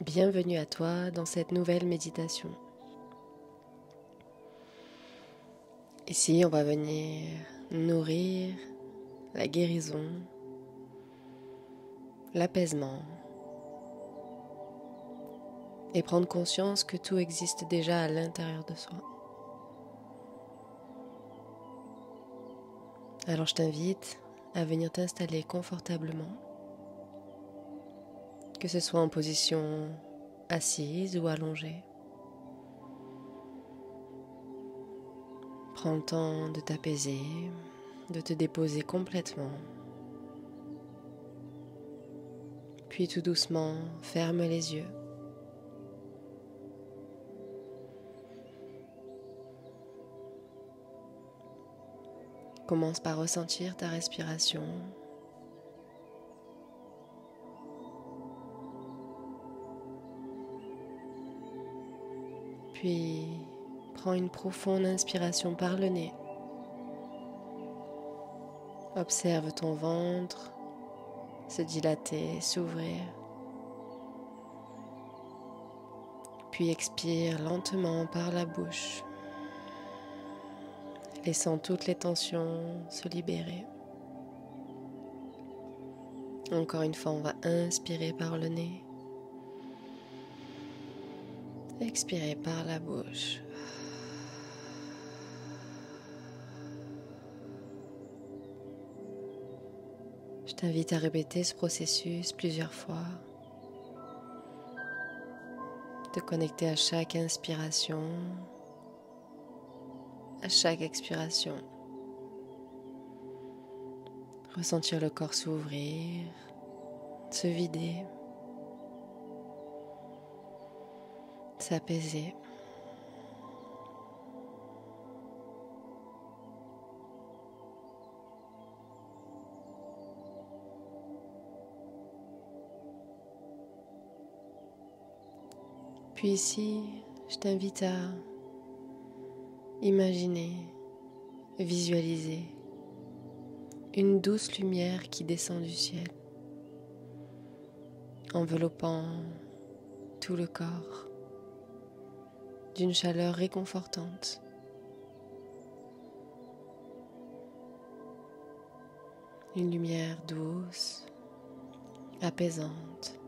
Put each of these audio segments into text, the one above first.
Bienvenue à toi dans cette nouvelle méditation. Ici, on va venir nourrir la guérison, l'apaisement et prendre conscience que tout existe déjà à l'intérieur de soi. Alors je t'invite à venir t'installer confortablement, que ce soit en position assise ou allongée. Prends le temps de t'apaiser, de te déposer complètement. Puis tout doucement, ferme les yeux. Commence par ressentir ta respiration. Puis, prends une profonde inspiration par le nez. Observe ton ventre se dilater, s'ouvrir. Puis expire lentement par la bouche, laissant toutes les tensions se libérer. Encore une fois, on va inspirer par le nez. Expirer par la bouche. Je t'invite à répéter ce processus plusieurs fois. Te connecter à chaque inspiration, à chaque expiration. Ressentir le corps s'ouvrir, se vider, s'apaiser. Puis ici, je t'invite à imaginer, visualiser une douce lumière qui descend du ciel, enveloppant tout le corps d'une chaleur réconfortante. Une lumière douce, apaisante,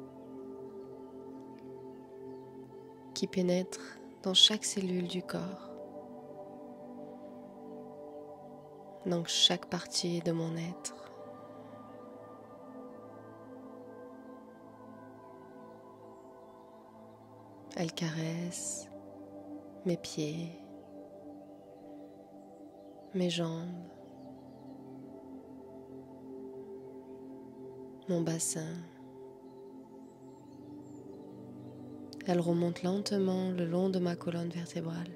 qui pénètre dans chaque cellule du corps, dans chaque partie de mon être. Elle caresse mes pieds, mes jambes, mon bassin. Elle remonte lentement le long de ma colonne vertébrale.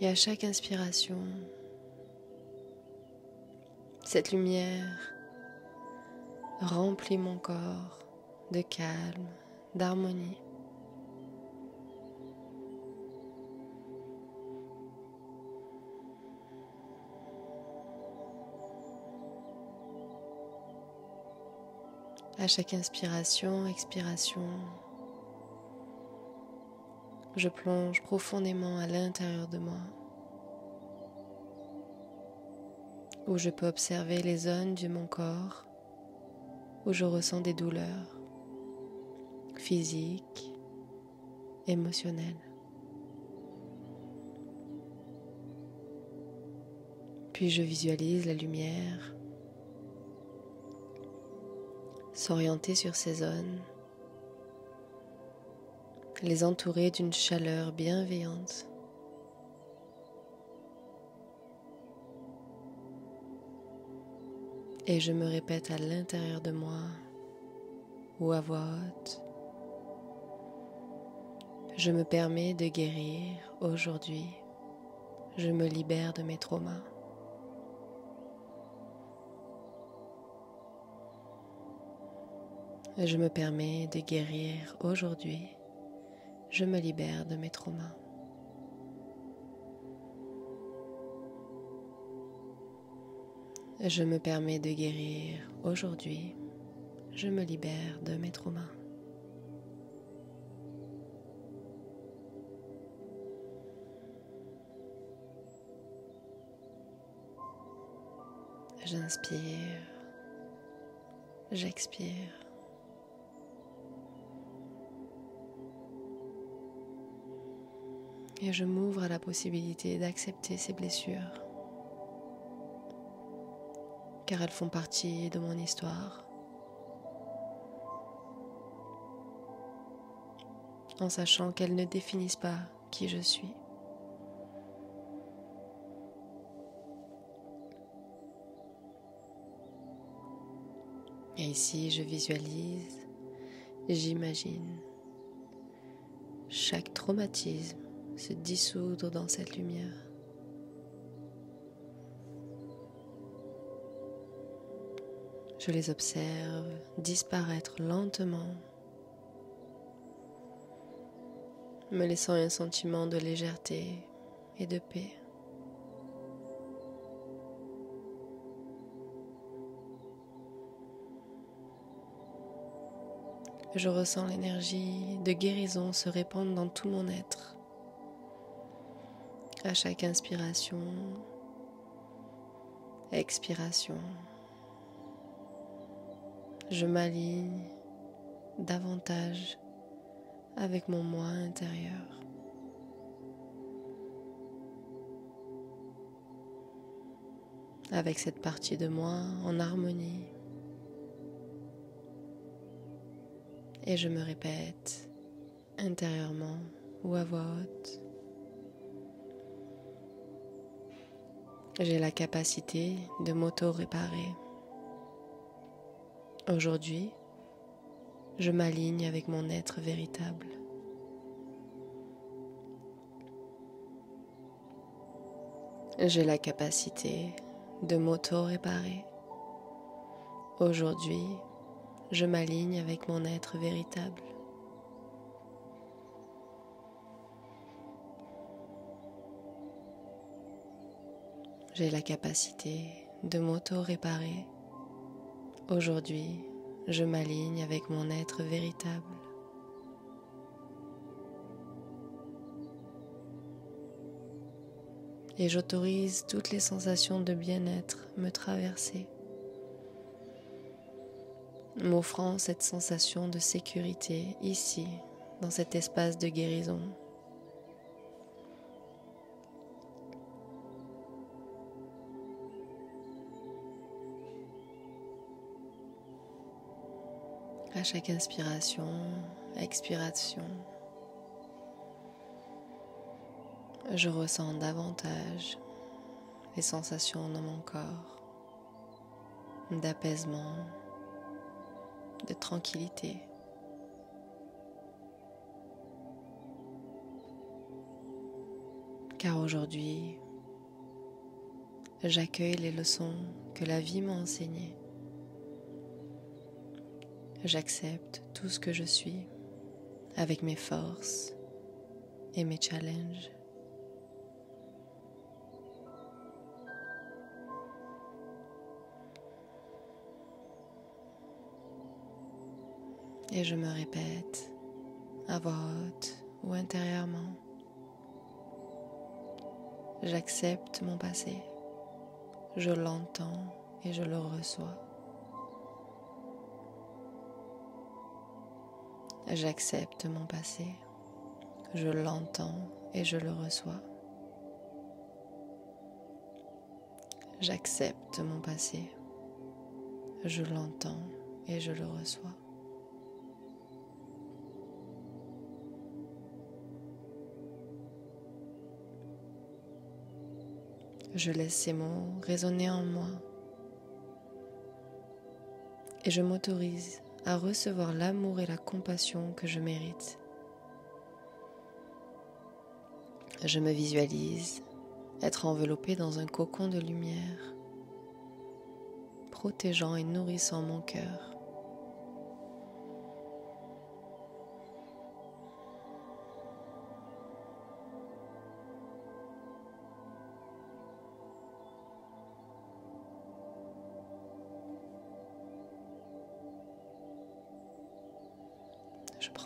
Et à chaque inspiration, cette lumière remplit mon corps de calme, d'harmonie. À chaque inspiration, expiration, je plonge profondément à l'intérieur de moi, où je peux observer les zones de mon corps où je ressens des douleurs physiques, émotionnelles. Puis je visualise la lumière s'orienter sur ces zones, les entourer d'une chaleur bienveillante. Et je me répète à l'intérieur de moi ou à voix haute: je me permets de guérir aujourd'hui, je me libère de mes traumas. Je me permets de guérir aujourd'hui, je me libère de mes traumas. Je me permets de guérir aujourd'hui, je me libère de mes traumas. J'inspire, j'expire. Et je m'ouvre à la possibilité d'accepter ces blessures, car elles font partie de mon histoire, en sachant qu'elles ne définissent pas qui je suis. Et ici, je visualise, j'imagine chaque traumatisme se dissoudre dans cette lumière. Je les observe disparaître lentement, me laissant un sentiment de légèreté et de paix. Je ressens l'énergie de guérison se répandre dans tout mon être. À chaque inspiration, expiration, je m'aligne davantage avec mon moi intérieur. Avec cette partie de moi en harmonie. Et je me répète intérieurement ou à voix haute. J'ai la capacité de m'auto-réparer. Aujourd'hui, je m'aligne avec mon être véritable. J'ai la capacité de m'auto-réparer. Aujourd'hui, je m'aligne avec mon être véritable. J'ai la capacité de m'auto-réparer. Aujourd'hui, je m'aligne avec mon être véritable. Et j'autorise toutes les sensations de bien-être me traverser, m'offrant cette sensation de sécurité ici, dans cet espace de guérison. À chaque inspiration, expiration, je ressens davantage les sensations dans mon corps, d'apaisement, de tranquillité. Car aujourd'hui, j'accueille les leçons que la vie m'a enseignées. J'accepte tout ce que je suis avec mes forces et mes challenges. Et je me répète à voix haute ou intérieurement. J'accepte mon passé, je l'entends et je le reçois. J'accepte mon passé, je l'entends et je le reçois. J'accepte mon passé, je l'entends et je le reçois. Je laisse ces mots résonner en moi et je m'autorise à recevoir l'amour et la compassion que je mérite. Je me visualise être enveloppée dans un cocon de lumière, protégeant et nourrissant mon cœur.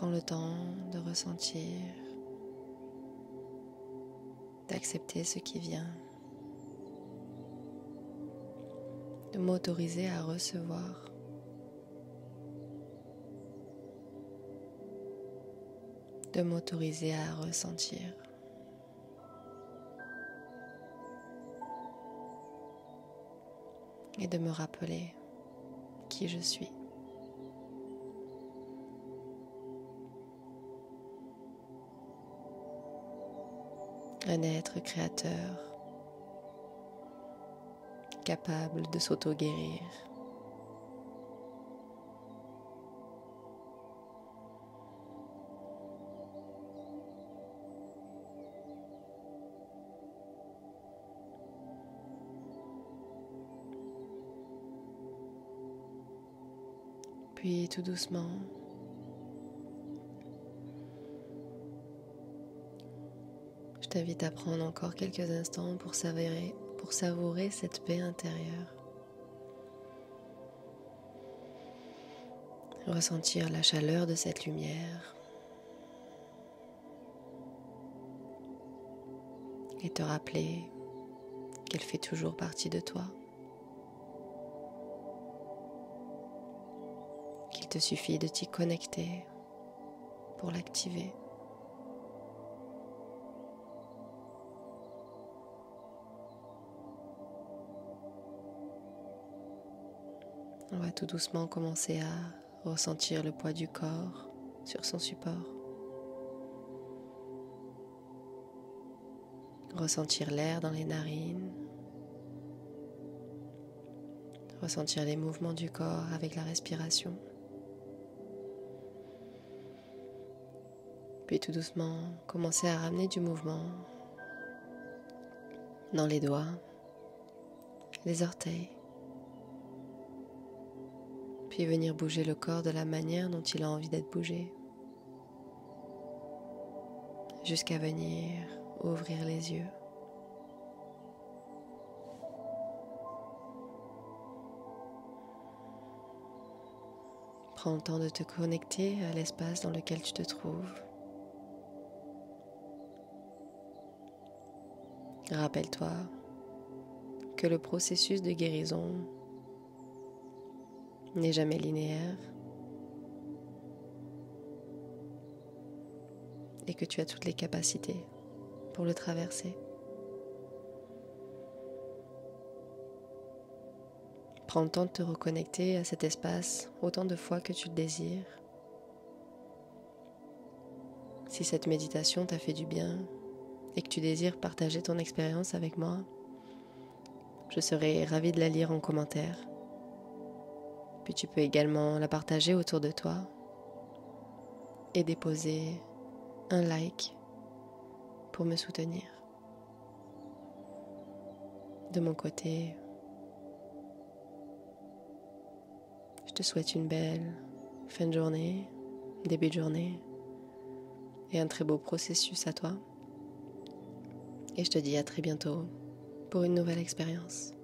Prends le temps de ressentir, d'accepter ce qui vient, de m'autoriser à recevoir. De m'autoriser à ressentir. Et de me rappeler qui je suis. Un être créateur, capable de s'auto-guérir. Puis tout doucement, je t'invite à prendre encore quelques instants pour savourer cette paix intérieure. Ressentir la chaleur de cette lumière et te rappeler qu'elle fait toujours partie de toi. Qu'il te suffit de t'y connecter pour l'activer. On va tout doucement commencer à ressentir le poids du corps sur son support. Ressentir l'air dans les narines. Ressentir les mouvements du corps avec la respiration. Puis tout doucement, commencer à ramener du mouvement dans les doigts, les orteils. Puis venir bouger le corps de la manière dont il a envie d'être bougé. Jusqu'à venir ouvrir les yeux. Prends le temps de te connecter à l'espace dans lequel tu te trouves. Rappelle-toi que le processus de guérison n'est jamais linéaire et que tu as toutes les capacités pour le traverser. Prends le temps de te reconnecter à cet espace autant de fois que tu le désires. Si cette méditation t'a fait du bien et que tu désires partager ton expérience avec moi, je serai ravie de la lire en commentaire. Puis tu peux également la partager autour de toi et déposer un like pour me soutenir. De mon côté, je te souhaite une belle fin de journée, début de journée et un très beau processus à toi. Et je te dis à très bientôt pour une nouvelle expérience.